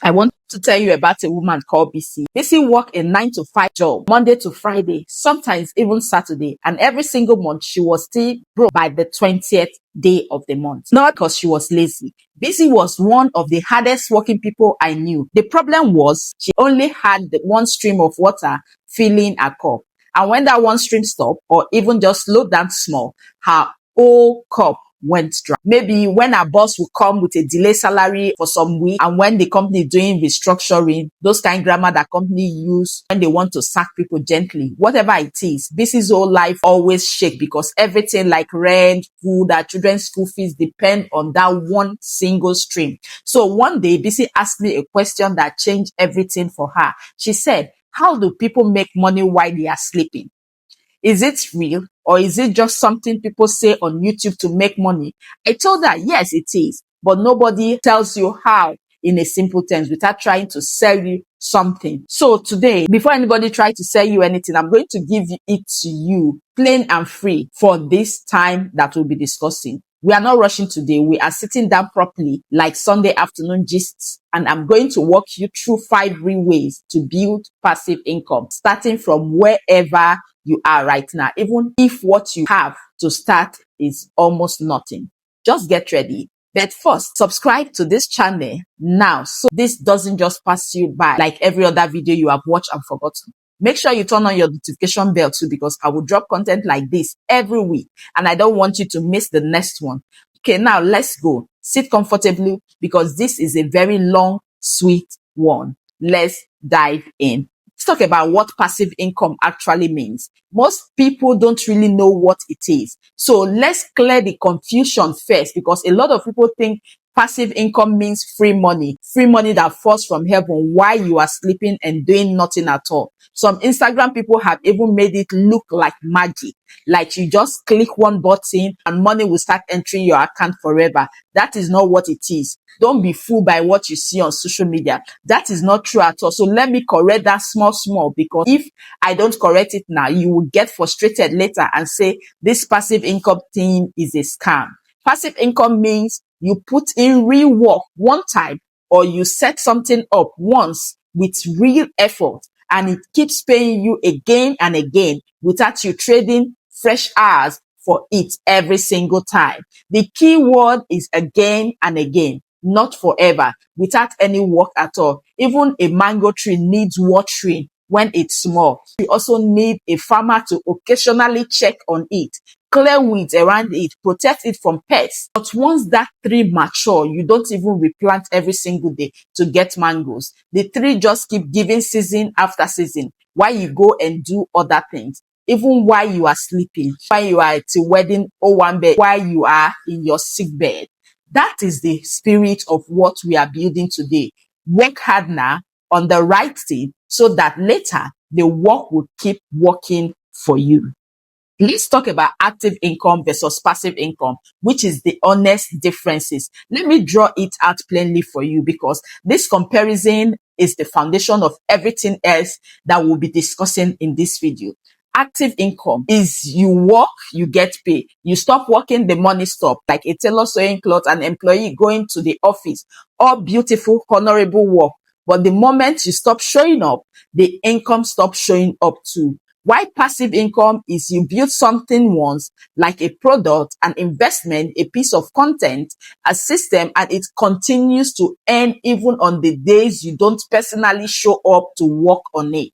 I want to tell you about a woman called Bisi. Bisi worked a 9 to 5 job, Monday to Friday, sometimes even Saturday. And every single month, she was still broke by the 20th day of the month. Not because she was lazy. Bisi was one of the hardest working people I knew. The problem was she only had the one stream of water filling a cup. And when that one stream stopped, or even just slowed down small, her whole cup went dry. Maybe when our boss will come with a delay salary for some week, and when the company is doing restructuring, those kind of grammar that company use when they want to sack people gently, whatever it is, Bisi's whole life always shake because everything like rent, food, our children's school fees depend on that one single stream. So one day, Bisi asked me a question that changed everything for her. She said, "How do people make money while they are sleeping? Is it real, or is it just something people say on YouTube to make money?" I told her, yes, it is, but nobody tells you how in a simple terms without trying to sell you something. So today, before anybody tries to sell you anything, I'm going to give it to you plain and free for this time that we'll be discussing. We are not rushing today. We are sitting down properly like Sunday afternoon gists, and I'm going to walk you through 5 real ways to build passive income, starting from wherever you are right now, even if what you have to start is almost nothing. Just get ready. But first, subscribe to this channel now so this doesn't just pass you by like every other video you have watched and forgotten. Make sure you turn on your notification bell too, because I will drop content like this every week and I don't want you to miss the next one. Okay, now let's go. Sit comfortably because this is a very long, sweet one. Let's dive in. Let's talk about what passive income actually means. Most people don't really know what it is. So let's clear the confusion first, because a lot of people think passive income means free money that falls from heaven while you are sleeping and doing nothing at all. Some Instagram people have even made it look like magic, like you just click one button and money will start entering your account forever. That is not what it is. Don't be fooled by what you see on social media. That is not true at all. So let me correct that small, because if I don't correct it now, you will get frustrated later and say this passive income thing is a scam. Passive income means you put in real work one time, or you set something up once with real effort, and it keeps paying you again and again without you trading fresh hours for it every single time. The key word is again and again, not forever, without any work at all. Even a mango tree needs watering when it's small. You also need a farmer to occasionally check on it, clear weeds around it, protect it from pests. But once that tree mature, you don't even replant every single day to get mangoes. The tree just keep giving season after season while you go and do other things. Even while you are sleeping, while you are at a wedding or one bed, while you are in your sick bed. That is the spirit of what we are building today. Work hard now on the right thing so that later the work will keep working for you. Let's talk about active income versus passive income, which is the honest differences. Let me draw it out plainly for you, because this comparison is the foundation of everything else that we'll be discussing in this video. Active income is you work, you get paid. You stop working, the money stop. Like a tailor sewing clothes, an employee going to the office, all beautiful, honorable work. But the moment you stop showing up, the income stops showing up too. Why passive income is you build something once, like a product, an investment, a piece of content, a system, and it continues to earn even on the days you don't personally show up to work on it.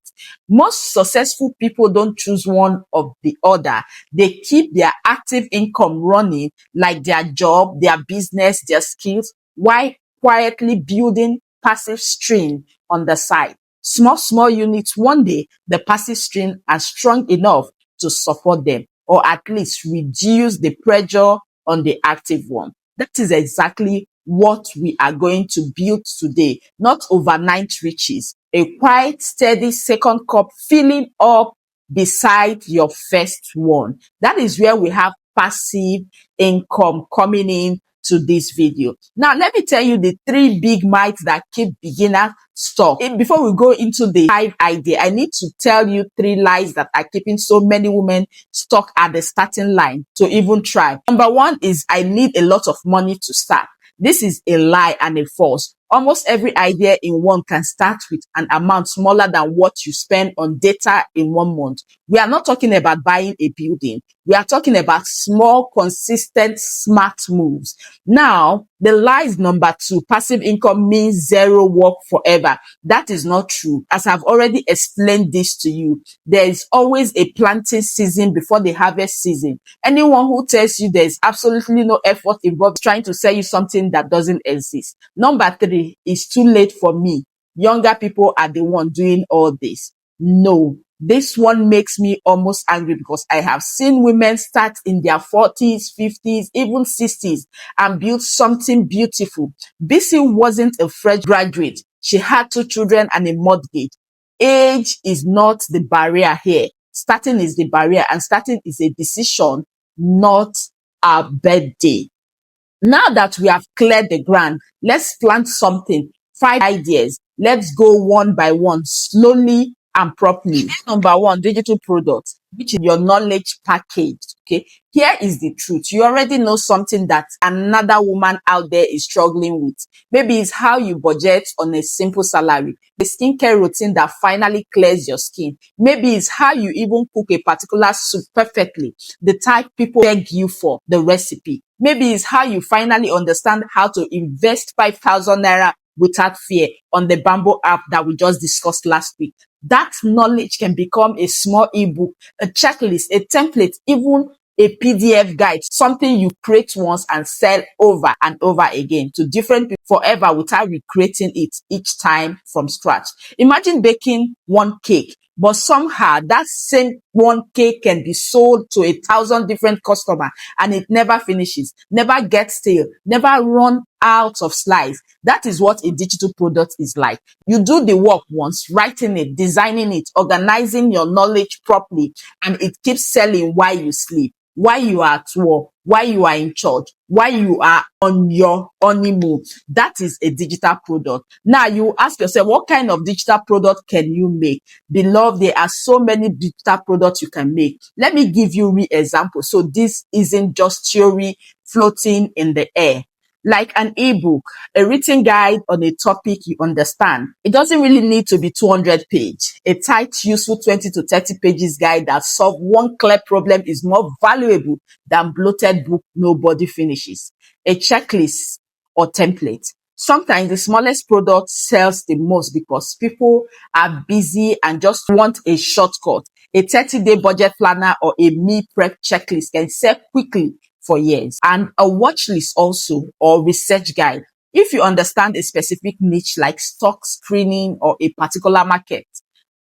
Most successful people don't choose one of the other. They keep their active income running like their job, their business, their skills, while quietly building passive stream on the side. Small units, one day the passive stream are strong enough to support them, or at least reduce the pressure on the active one. That is exactly what we are going to build today. Not overnight riches, a quiet, steady second cup filling up beside your first one. That is where we have passive income coming in to this video. Now, let me tell you the 3 big myths that keep beginners stuck. Before we go into the 5 idea, I need to tell you 3 lies that are keeping so many women stuck at the starting line to even try. Number 1 is I need a lot of money to start. This is a lie and a false. Almost every idea in one can start with an amount smaller than what you spend on data in 1 month. We are not talking about buying a building. We are talking about small, consistent, smart moves. Now, the lie is number 2. Passive income means zero work forever. That is not true. As I've already explained this to you, there is always a planting season before the harvest season. Anyone who tells you there is absolutely no effort involved is trying to sell you something that doesn't exist. Number 3, it's too late for me. Younger people are the one doing all this. No, this one makes me almost angry because I have seen women start in their 40s, 50s, even 60s and build something beautiful. Bisi wasn't a fresh graduate. She had 2 children and a mortgage. Age is not the barrier here. Starting is the barrier, and starting is a decision, not a birthday. Now that we have cleared the ground, let's plant something. 5 ideas. Let's go one by one, slowly and properly. Number 1, digital products, which is your knowledge package. Okay. Here is the truth. You already know something that another woman out there is struggling with. Maybe it's how you budget on a simple salary, the skincare routine that finally clears your skin. Maybe it's how you even cook a particular soup perfectly, the type people beg you for the recipe. Maybe it's how you finally understand how to invest 5,000 naira without fear on the Bamboo app that we just discussed last week. That knowledge can become a small ebook, a checklist, a template, even a PDF guide, something you create once and sell over and over again to different people forever without recreating it each time from scratch. Imagine baking one cake, but somehow that same one cake can be sold to 1,000 different customers and it never finishes, never gets stale, never run out of slice. That is what a digital product is like. You do the work once, writing it, designing it, organizing your knowledge properly, and it keeps selling while you sleep, while you are at work, while you are in church, while you are on your honeymoon. That is a digital product. Now you ask yourself, what kind of digital product can you make? Beloved, there are so many digital products you can make. Let me give you real examples. So this isn't just theory floating in the air. Like an ebook, a written guide on a topic you understand. It doesn't really need to be 200 pages. A tight, useful 20 to 30 pages guide that solves one clear problem is more valuable than bloated book nobody finishes. A checklist or template. Sometimes the smallest product sells the most because people are busy and just want a shortcut. A 30-day budget planner or a meal prep checklist can sell quickly for years. And a watch list also, or research guide. If you understand a specific niche like stock screening or a particular market,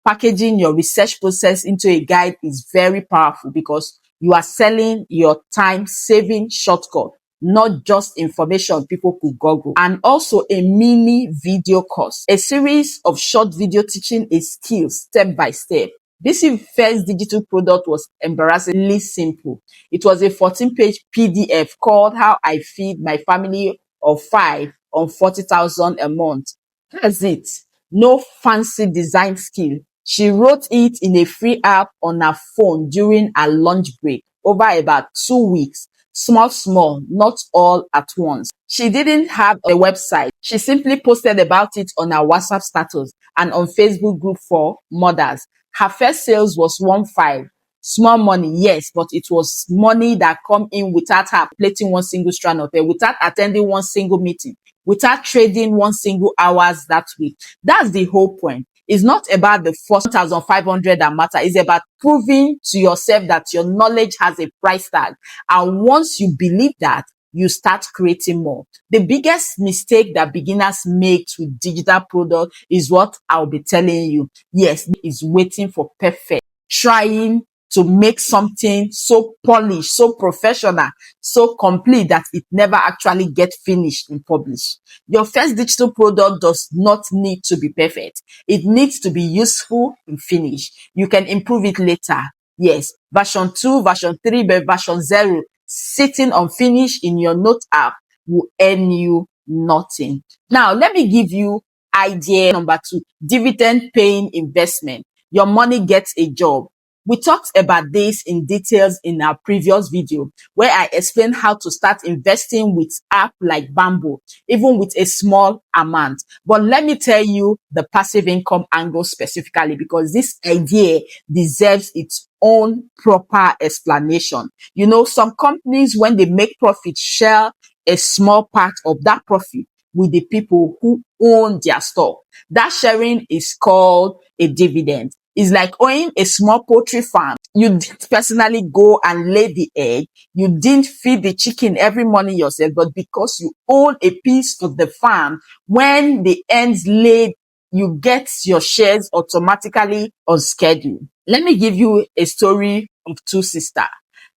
packaging your research process into a guide is very powerful because you are selling your time saving shortcut, not just information people could Google. And also a mini video course, a series of short video teaching a skill step by step. This first digital product was embarrassingly simple. It was a 14-page PDF called How I Feed My Family of 5 on 40,000 a month. That's it. No fancy design skill. She wrote it in a free app on her phone during her lunch break over about 2 weeks. Small, not all at once. She didn't have a website. She simply posted about it on her WhatsApp status and on Facebook group for mothers. Her first sales was 1.5. Small money, yes, but it was money that come in without her plating one single strand of hair, without attending one single meeting, without trading one single hours that week. That's the whole point. It's not about the first 1,500 that matter. It's about proving to yourself that your knowledge has a price tag. And once you believe that, you start creating more. The biggest mistake that beginners make with digital product is what I'll be telling you. Yes, is waiting for perfect, trying to make something so polished, so professional, so complete that it never actually gets finished and published. Your first digital product does not need to be perfect. It needs to be useful and finished. You can improve it later. Yes, version 2, version 3, but version 0 sitting unfinished in your note app will earn you nothing. Now, let me give you idea number 2, dividend paying investment. Your money gets a job. We talked about this in details in our previous video, where I explained how to start investing with app like Bamboo, even with a small amount. But let me tell you the passive income angle specifically, because this idea deserves its own proper explanation. You know, some companies, when they make profit, share a small part of that profit with the people who own their stock. That sharing is called a dividend. It's like owning a small poultry farm. You didn't personally go and lay the egg. You didn't feed the chicken every morning yourself, but because you own a piece of the farm, when the eggs laid, you get your shares automatically on schedule. Let me give you a story of two sisters.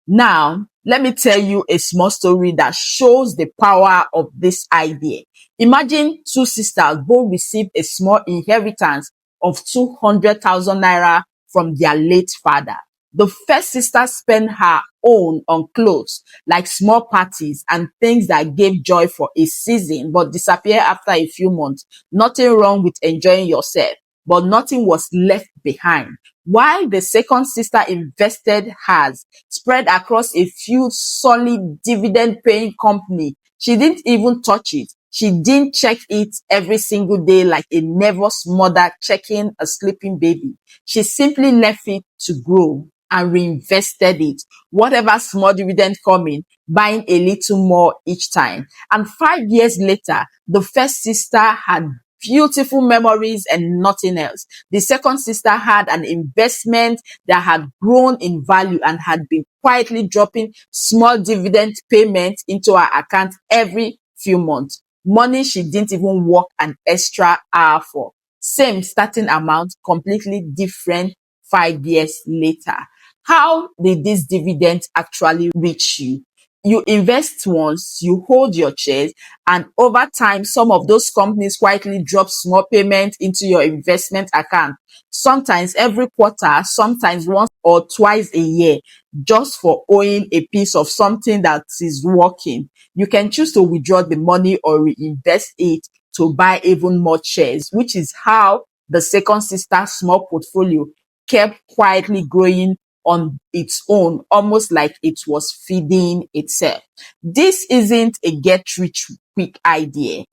Now, let me tell you a small story that shows the power of this idea. Imagine two sisters both received a small inheritance of 200,000 naira from their late father. The first sister spent her own on clothes, like small parties and things that gave joy for a season but disappear after a few months. Nothing wrong with enjoying yourself, but nothing was left behind. While the second sister invested hers, spread across a few solid dividend-paying companies. She didn't even touch it. She didn't check it every single day like a nervous mother checking a sleeping baby. She simply left it to grow and reinvested it. Whatever small dividend coming, buying a little more each time. And 5 years later, the first sister had beautiful memories and nothing else. The second sister had an investment that had grown in value and had been quietly dropping small dividend payments into her account every few months. Money she didn't even work an extra hour for. Same starting amount, completely different 5 years later. How did this dividend actually reach you? You invest once, you hold your shares, and over time, some of those companies quietly drop small payment into your investment account. Sometimes every quarter, sometimes once or twice a year, just for owning a piece of something that is working. You can choose to withdraw the money or reinvest it to buy even more shares, which is how the second sister's small portfolio kept quietly growing on its own, almost like it was feeding itself. This isn't a get rich quick idea.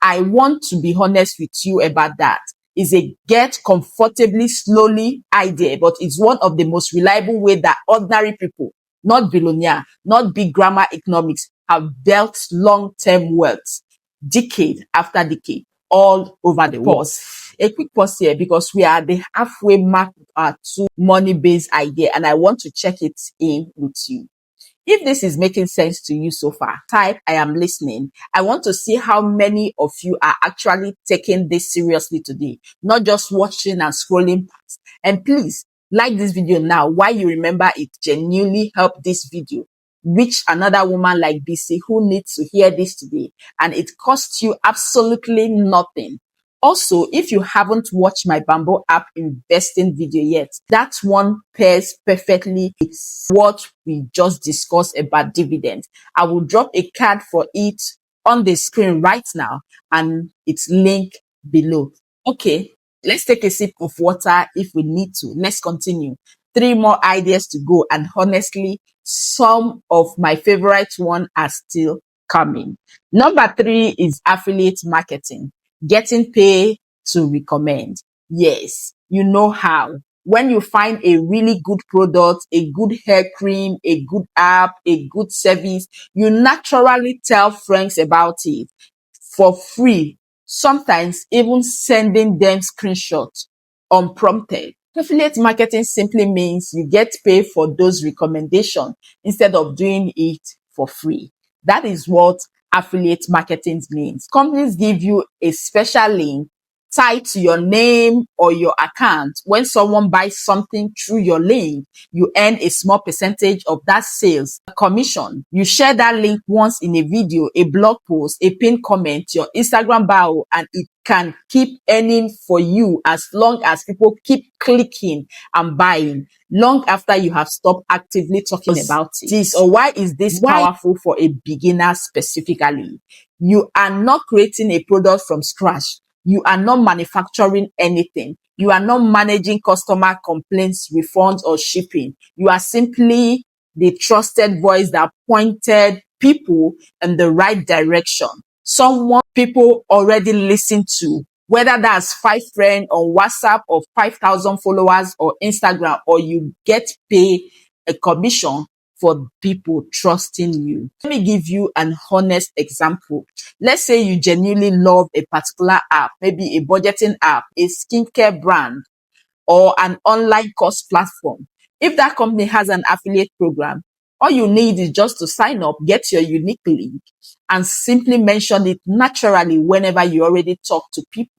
I want to be honest with you about that. It's a get comfortably slowly idea, but it's one of the most reliable way that ordinary people, not billionaire, not big grammar economics, have built long-term wealth, decade after decade, all over the world. A quick pause here because we are at the halfway mark of our two money-based idea, and I want to check it in with you. If this is making sense to you so far, type I am listening. I want to see how many of you are actually taking this seriously today, not just watching and scrolling past. And please like this video now while you remember it genuinely helped this video reach another woman like Bisi who needs to hear this today, and it costs you absolutely nothing. Also, if you haven't watched my Bamboo app investing video yet, that one pairs perfectly with what we just discussed about dividends. I will drop a card for it on the screen right now and its link below. Okay, let's take a sip of water if we need to. Let's continue. 3 more ideas to go, and honestly, some of my favorite ones are still coming. Number 3 is affiliate marketing. Getting paid to recommend. Yes, you know how. When you find a really good product, a good hair cream, a good app, a good service, you naturally tell friends about it for free, sometimes even sending them screenshots unprompted. Affiliate marketing simply means you get paid for those recommendations instead of doing it for free. That is what affiliate marketing means. Companies give you a special link tied to your name or your account. When someone buys something through your link, you earn a small percentage of that sales commission. You share that link once in a video, a blog post, a pinned comment, your Instagram bio, and it can keep earning for you as long as people keep clicking and buying, long after you have stopped actively talking about it. Why is this powerful for a beginner specifically? You are not creating a product from scratch. You are not manufacturing anything. You are not managing customer complaints, refunds, or shipping. You are simply the trusted voice that pointed people in the right direction. Someone people already listen to, whether that's 5 friends on WhatsApp or 5,000 followers or Instagram, or you get paid a commission for people trusting you. Let me give you an honest example. Let's say you genuinely love a particular app, maybe a budgeting app, a skincare brand, or an online course platform. If that company has an affiliate program, all you need is just to sign up, get your unique link, and simply mention it naturally whenever you already talk to people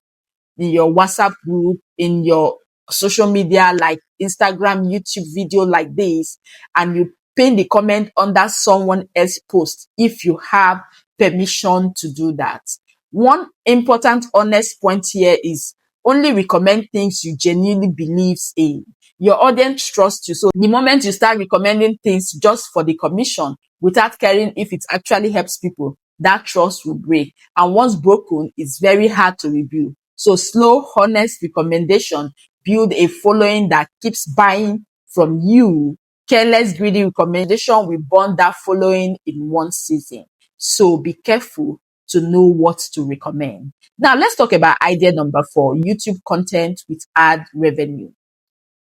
in your WhatsApp group, in your social media like Instagram, YouTube video like this, and you pin the comment under someone else's post if you have permission to do that. One important honest point here is only recommend things you genuinely believe in. Your audience trusts you. So the moment you start recommending things just for the commission without caring if it actually helps people, that trust will break. And once broken, it's very hard to rebuild. So slow, honest recommendation build a following that keeps buying from you. Careless, greedy recommendation will burn that following in one season. So be careful to know what to recommend. Now let's talk about idea number 4, YouTube content with ad revenue.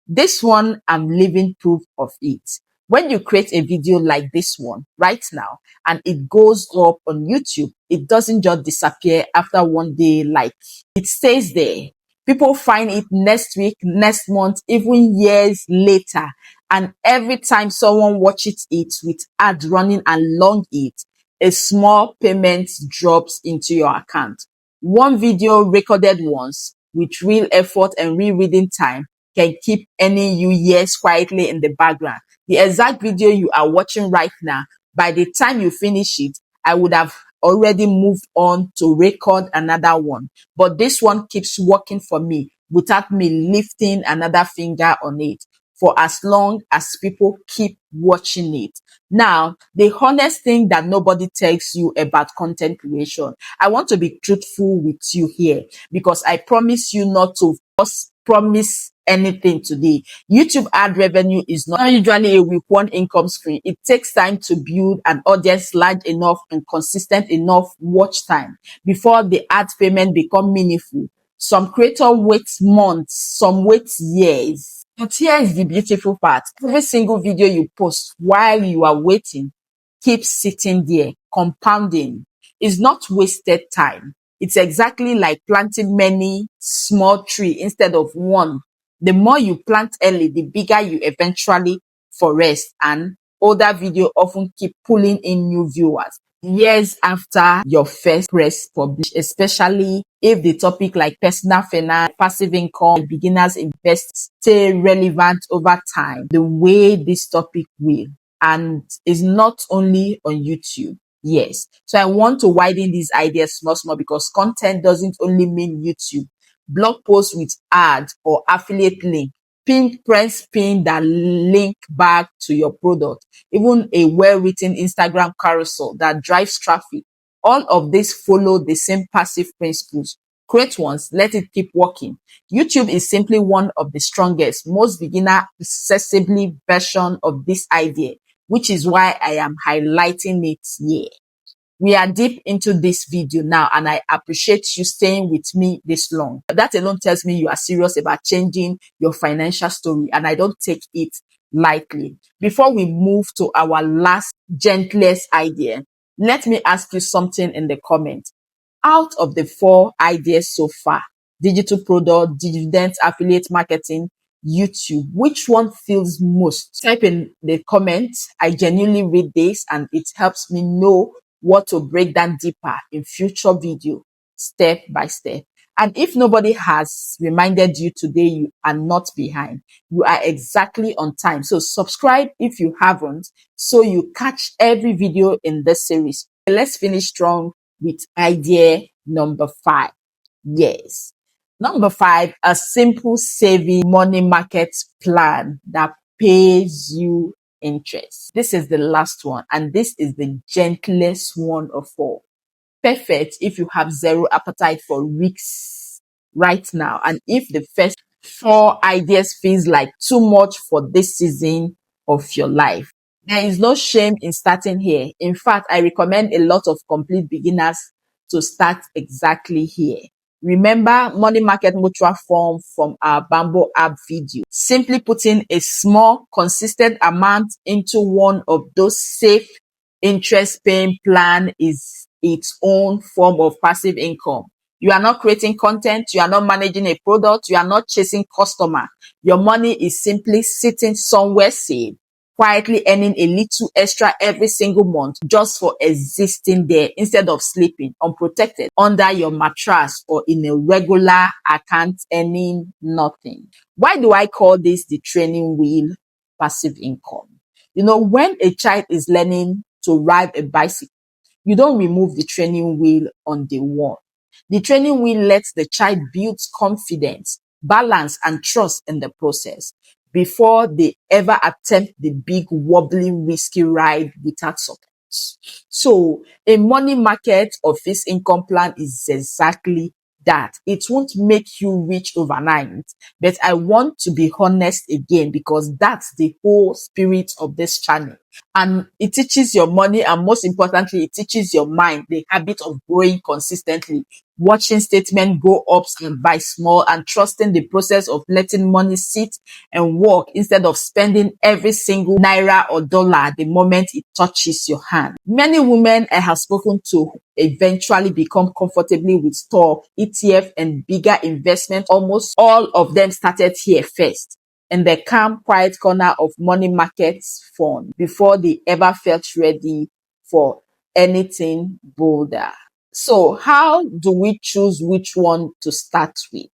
This one, I'm living proof of it. When you create a video like this one right now and it goes up on YouTube, it doesn't just disappear after one day, like it stays there. People find it next week, next month, even years later. And every time someone watches it with ad running along it, a small payment drops into your account. One video recorded once with real effort and rereading time can keep earning you years quietly in the background. The exact video you are watching right now, by the time you finish it, I would have already moved on to record another one. But this one keeps working for me without me lifting another finger on it for as long as people keep watching it. Now, the honest thing that nobody tells you about content creation, I want to be truthful with you here because I promise you not to promise anything today. YouTube ad revenue is not usually a week one income stream. It takes time to build an audience large enough and consistent enough watch time before the ad payment become meaningful. Some creator waits months, some wait years. But here is the beautiful part. Every single video you post while you are waiting keeps sitting there, compounding. It's not wasted time. It's exactly like planting many small trees instead of one. The more you plant early, the bigger you eventually forest, and older video often keep pulling in new viewers years after your first press publish, especially if the topic like personal finance, passive income, beginners invest stay relevant over time, the way this topic will. And it's not only on YouTube. Yes. So I want to widen these ideas small because content doesn't only mean YouTube. Blog posts with ads or affiliate link, press pin that link back to your product, even a well-written Instagram carousel that drives traffic. All of this follow the same passive principles. Create once, let it keep working. YouTube is simply one of the strongest, most beginner accessible version of this idea, which is why I am highlighting it here. We are deep into this video now, and I appreciate you staying with me this long. That alone tells me you are serious about changing your financial story, and I don't take it lightly. Before we move to our last gentlest idea, let me ask you something in the comments. Out of the 4 ideas so far, digital product, dividend, affiliate marketing, YouTube, which one feels most? Type in the comments. I genuinely read this and it helps me know what to break down deeper in future video, step by step. And if nobody has reminded you today, you are not behind. You are exactly on time. So subscribe if you haven't, so you catch every video in this series. Let's finish strong with idea number 5. Yes. Number 5, a simple saving money market plan that pays you interest. This is the last one, and this is the gentlest one of all. Perfect if you have zero appetite for risks right now. And if the first 4 ideas feels like too much for this season of your life, there is no shame in starting here. In fact, I recommend a lot of complete beginners to start exactly here. Remember money market mutual fund from our Bamboo app video. Simply putting a small, consistent amount into one of those safe interest paying plan is its own form of passive income. You are not creating content, you are not managing a product, you are not chasing customer. Your money is simply sitting somewhere safe, quietly earning a little extra every single month just for existing there instead of sleeping unprotected under your mattress or in a regular account earning nothing. Why do I call this the training wheel passive income? When a child is learning to ride a bicycle, you don't remove the training wheel on day one. The training wheel lets the child build confidence, balance, and trust in the process before they ever attempt the big, wobbly, risky ride without support. So, a money market or fixed income plan is exactly that. It won't make you rich overnight, but I want to be honest again because that's the whole spirit of this channel. And it teaches your money, and most importantly, it teaches your mind the habit of growing consistently, watching statements go up and by small, and trusting the process of letting money sit and work instead of spending every single naira or dollar the moment it touches your hand. Many women I have spoken to eventually become comfortably with stock, ETF, and bigger investment. Almost all of them started here first, in the calm, quiet corner of money markets fund, before they ever felt ready for anything bolder. So how do we choose which one to start with?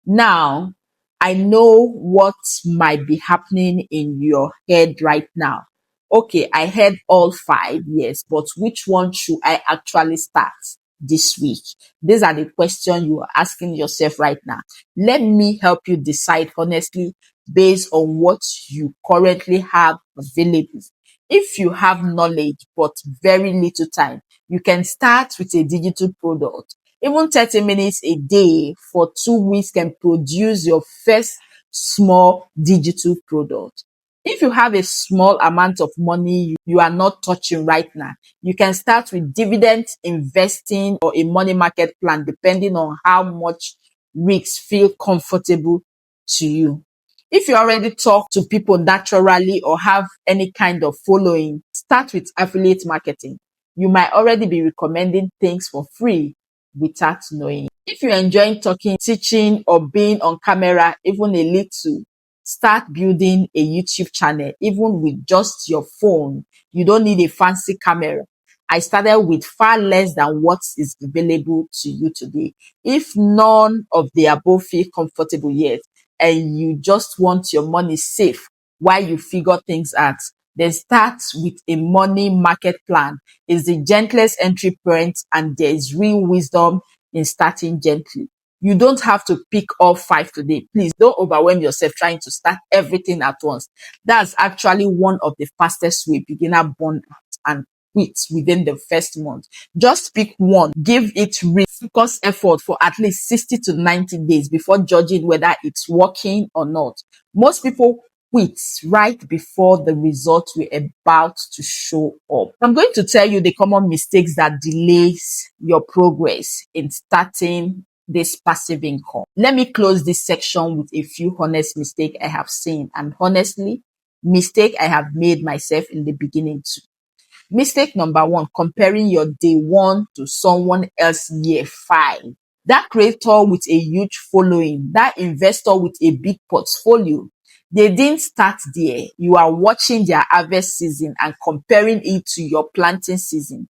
Now, I know what might be happening in your head right now. Okay, I heard all 5, yes, but which one should I actually start this week? These are the questions you are asking yourself right now. Let me help you decide honestly based on what you currently have available. If you have knowledge but very little time, you can start with a digital product. Even 30 minutes a day for 2 weeks can produce your first small digital product. If you have a small amount of money you are not touching right now, you can start with dividend investing or a money market plan, depending on how much risks feel comfortable to you. If you already talk to people naturally or have any kind of following, start with affiliate marketing. You might already be recommending things for free without knowing. If you're enjoying talking, teaching, or being on camera, even a little, start building a YouTube channel, even with just your phone. You don't need a fancy camera. I started with far less than what is available to you today. If none of the above feel comfortable yet, and you just want your money safe while you figure things out, then start with a money market plan. It's the gentlest entry point, and there is real wisdom in starting gently. You don't have to pick all 5 today. Please don't overwhelm yourself trying to start everything at once. That's actually one of the fastest way beginner burn out and quit within the first month. Just pick one, give it real focus effort for at least 60 to 90 days before judging whether it's working or not. Most people quit right before the results were about to show up. I'm going to tell you the common mistakes that delays your progress in starting this passive income. Let me close this section with a few honest mistakes I have seen, and honestly, mistake I have made myself in the beginning too. Mistake number 1, comparing your day 1 to someone else year 5. That creator with a huge following, that investor with a big portfolio, they didn't start there. You are watching their harvest season and comparing it to your planting season.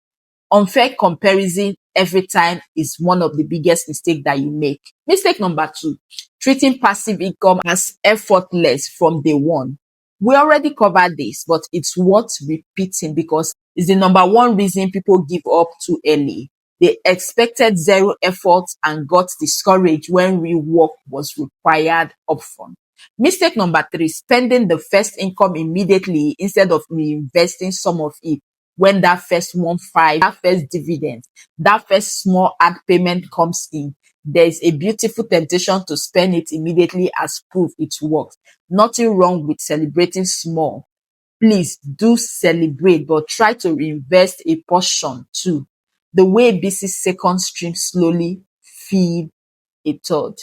Unfair comparison every time is one of the biggest mistakes that you make. Mistake number 2, treating passive income as effortless from day one. We already covered this, but it's worth repeating because it's the number 1 reason people give up too early. They expected zero effort and got discouraged when real work was required upfront. Mistake number 3, spending the first income immediately instead of reinvesting some of it. when that first 1.5, that first dividend, that first small ad payment comes in, there's a beautiful temptation to spend it immediately as proof it works. Nothing wrong with celebrating small. Please do celebrate, but try to reinvest a portion too. The way Bisi's second stream slowly feed a third.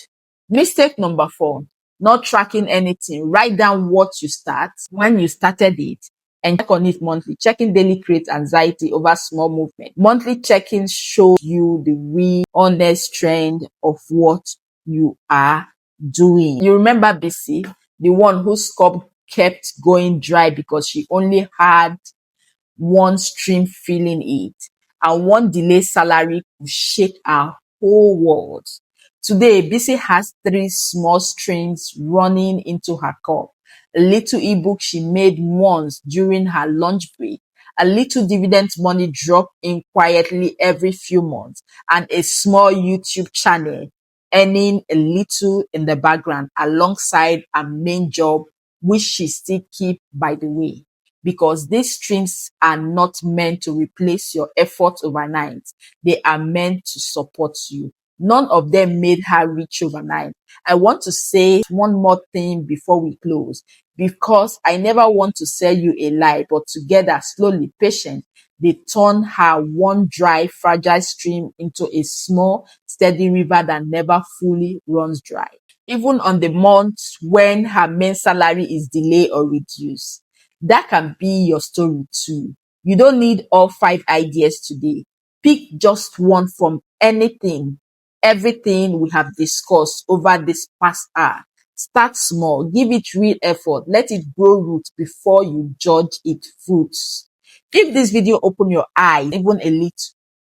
Mistake number 4, not tracking anything. Write down what you start, when you started it, and check on it monthly. Checking daily creates anxiety over small movement. Monthly checking shows you the real honest trend of what you are doing. You remember Bisi, the one whose cup kept going dry because she only had one stream filling it, and one delayed salary could shake her whole world. Today, Bisi has 3 small streams running into her cup. A little ebook she made once during her lunch break, a little dividend money dropped in quietly every few months, and a small YouTube channel earning a little in the background alongside her main job, which she still keep, by the way, because these streams are not meant to replace your effort overnight. They are meant to support you. None of them made her rich overnight. I want to say one more thing before we close, because I never want to sell you a lie, but together, slowly, patient, they turn her one dry, fragile stream into a small, steady river that never fully runs dry, even on the months when her main salary is delayed or reduced. That can be your story too. You don't need all 5 ideas today. Pick just one from everything we have discussed over this past hour. Start small, give it real effort, let it grow roots before you judge its fruits. If this video opened your eyes even a little,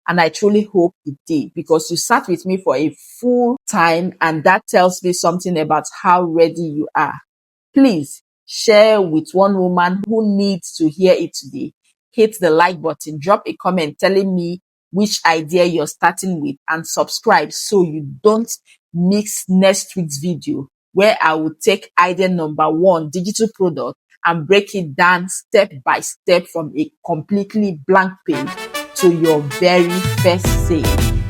and I truly hope it did, because you sat with me for a full time, and that tells me something about how ready you are. Please share with one woman who needs to hear it today. Hit the like button, drop a comment telling me which idea you're starting with, and subscribe so you don't miss next week's video, where I will take idea number 1, digital product, and break it down step by step from a completely blank page to your very first sale.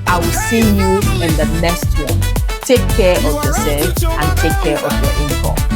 I will see you in the next one. Take care of yourself and take care of your income.